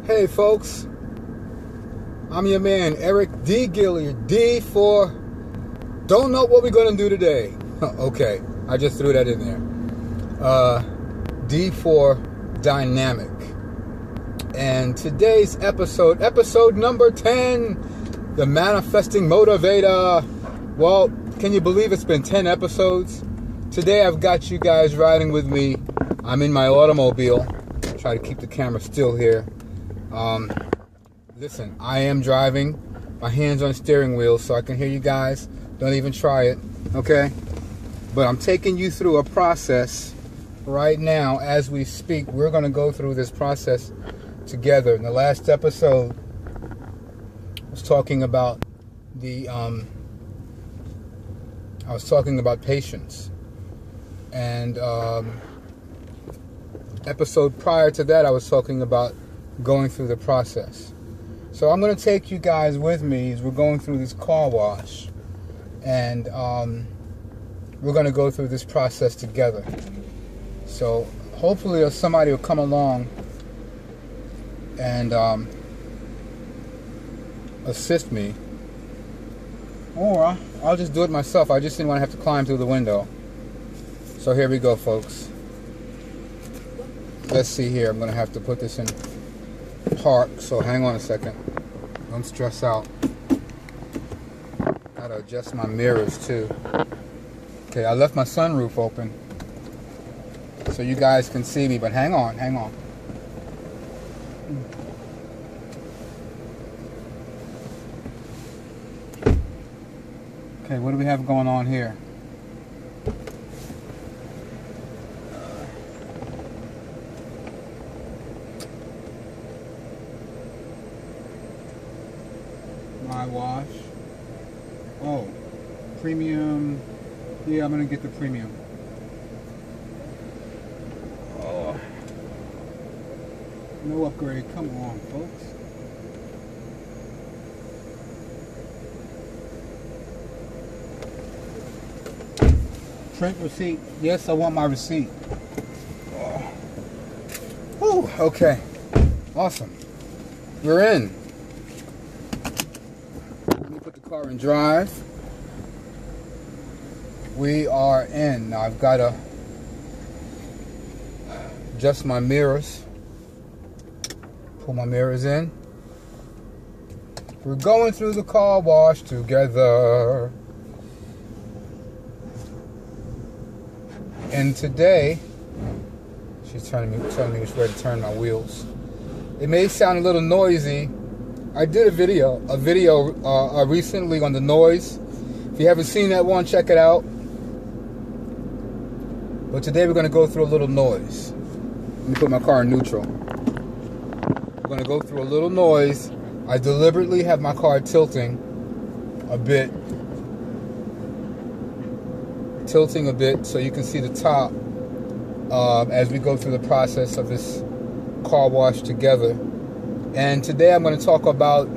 Hey folks, I'm your man Eric D. Gilliard, D for don't know what we're going to do today. Okay, I just threw that in there. D for dynamic. And today's episode number 10, the manifesting motivator. Well, can you believe it's been 10 episodes? Today I've got you guys riding with me. I'm in my automobile. Try to keep the camera still here. Listen, I am driving. My hands on the steering wheel so I can hear you guys. Don't even try it, okay? But I'm taking you through a process right now as we speak. We're going to go through this process together. In the last episode, I was talking about patience. And episode prior to that, I was talking about going through the process. So I'm going to take you guys with me as we're going through this car wash. And we're going to go through this process together. So hopefully somebody will come along and assist me. Or I'll just do it myself. I just didn't want to have to climb through the window. So here we go, folks. Let's see here. I'm going to have to put this in park, so hang on a second. Don't stress out. Gotta adjust my mirrors too. Okay, I left my sunroof open so you guys can see me, but hang on. Okay, what do we have going on here? My wash. Oh, premium. Yeah, I'm gonna get the premium. Oh, no upgrade. Come on, folks. Print receipt. Yes, I want my receipt. Oh. Whew, okay. Awesome. We're in. Let me put the car in drive. We are in. Now I've got to adjust my mirrors. Pull my mirrors in. We're going through the car wash together. And today, she's telling me which way to turn my wheels. It may sound a little noisy. I did a video recently on the noise. If you haven't seen that one, check it out. But today we're going to go through a little noise. Let me put my car in neutral. We're going to go through a little noise. I deliberately have my car tilting a bit so you can see the top as we go through the process of this car wash together. And today I'm going to talk about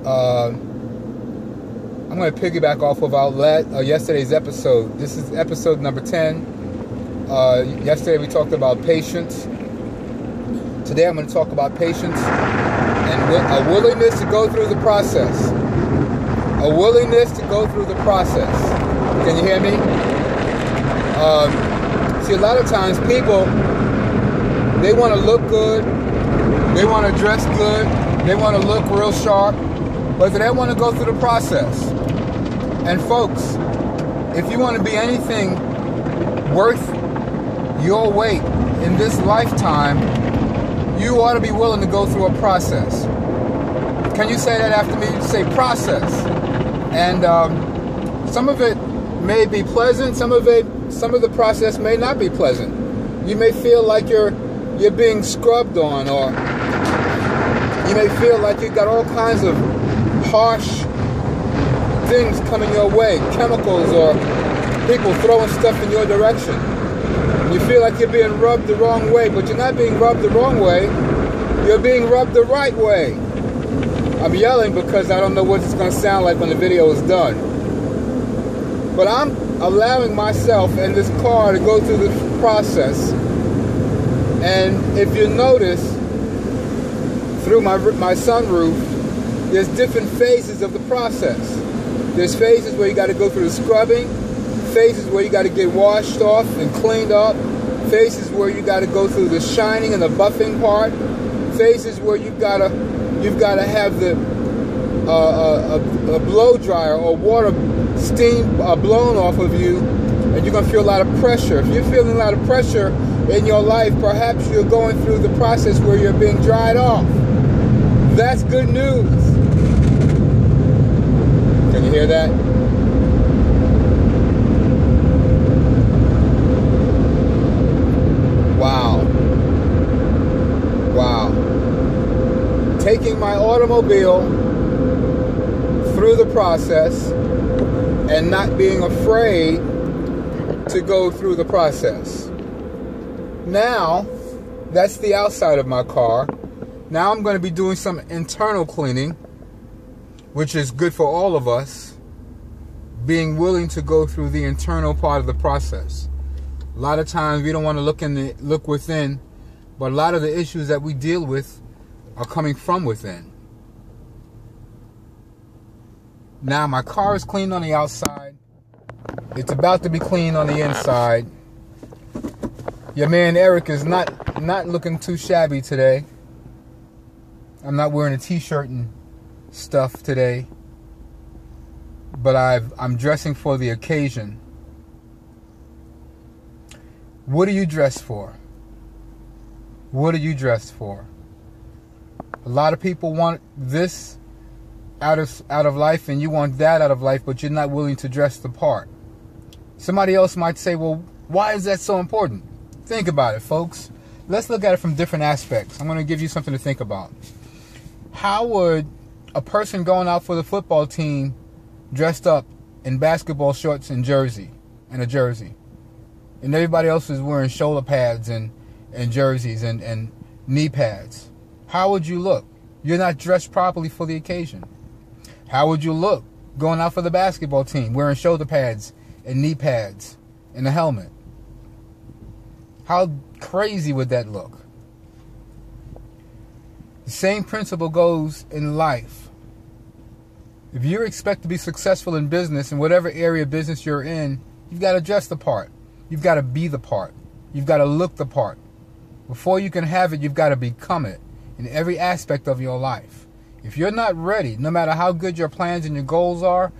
I'm going to piggyback off of yesterday's episode. This is episode number 10. Yesterday we talked about patience. Today I'm going to talk about patience and a willingness to go through the process. A willingness to go through the process. Can you hear me? See, a lot of times people, they want to look good, they want to dress good, they want to look real sharp, but they don't want to go through the process. And folks, if you want to be anything worth your weight in this lifetime, you ought to be willing to go through a process. Can you say that after me? Say process. And some of it may be pleasant, some of the process may not be pleasant. You may feel like you're being scrubbed on, or you may feel like you've got all kinds of harsh things coming your way, chemicals or people throwing stuff in your direction. You feel like you're being rubbed the wrong way, but you're not being rubbed the wrong way, you're being rubbed the right way. I'm yelling because I don't know what it's going to sound like when the video is done. But I'm allowing myself and this car to go through this process. And if you notice, through my sunroof, there's different phases of the process. There's phases where you got to go through the scrubbing, phases where you got to get washed off and cleaned up, phases where you got to go through the shining and the buffing part, phases where you've got to have the a blow dryer or water steam blown off of you, and you're gonna feel a lot of pressure. If you're feeling a lot of pressure in your life, perhaps you're going through the process where you're being dried off. That's good news. Can you hear that? Wow. Wow. Taking my automobile through the process and not being afraid to go through the process. Now, that's the outside of my car. Now I'm going to be doing some internal cleaning, which is good for all of us, being willing to go through the internal part of the process. A lot of times we don't want to look within, but a lot of the issues that we deal with are coming from within. Now my car is clean on the outside. It's about to be clean on the inside. Your man Eric is not looking too shabby today. I'm not wearing a t-shirt and stuff today, but I'm dressing for the occasion. What are you dressed for? What are you dressed for? A lot of people want this out of life, and you want that out of life, but you're not willing to dress the part. Somebody else might say, well, why is that so important? Think about it, folks. Let's look at it from different aspects. I'm going to give you something to think about. How would a person going out for the football team dressed up in basketball shorts and a jersey, and everybody else is wearing shoulder pads and jerseys and knee pads? How would you look? You're not dressed properly for the occasion. How would you look going out for the basketball team, wearing shoulder pads and knee pads and a helmet? How crazy would that look? The same principle goes in life. If you expect to be successful in business, in whatever area of business you're in, you've got to dress the part. You've got to be the part. You've got to look the part. Before you can have it, you've got to become it in every aspect of your life. If you're not ready, no matter how good your plans and your goals are,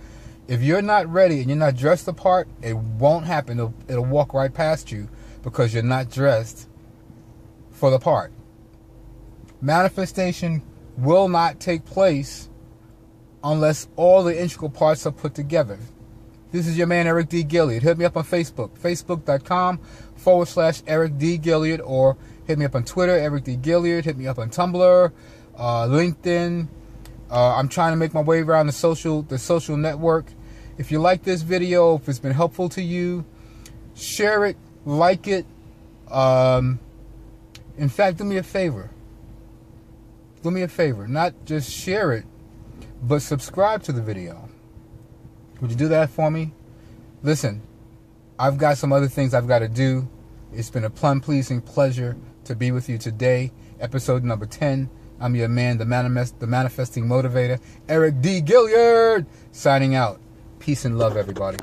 if you're not ready and you're not dressed the part, it won't happen. It'll walk right past you because you're not dressed for the part. Manifestation will not take place unless all the integral parts are put together. This is your man, Eric D. Gilliard. Hit me up on Facebook, facebook.com/Eric D. Gilliard, or hit me up on Twitter, Eric D. Gilliard. Hit me up on Tumblr, LinkedIn. I'm trying to make my way around the social network. If you like this video, if it's been helpful to you, share it, like it. In fact, do me a favor. Do me a favor. Not just share it, but subscribe to the video. Would you do that for me? Listen, I've got some other things I've got to do. It's been a plum-pleasing pleasure to be with you today. Episode number 10. I'm your man, the manifesting motivator, Eric D. Gilliard, signing out. Peace and love, everybody.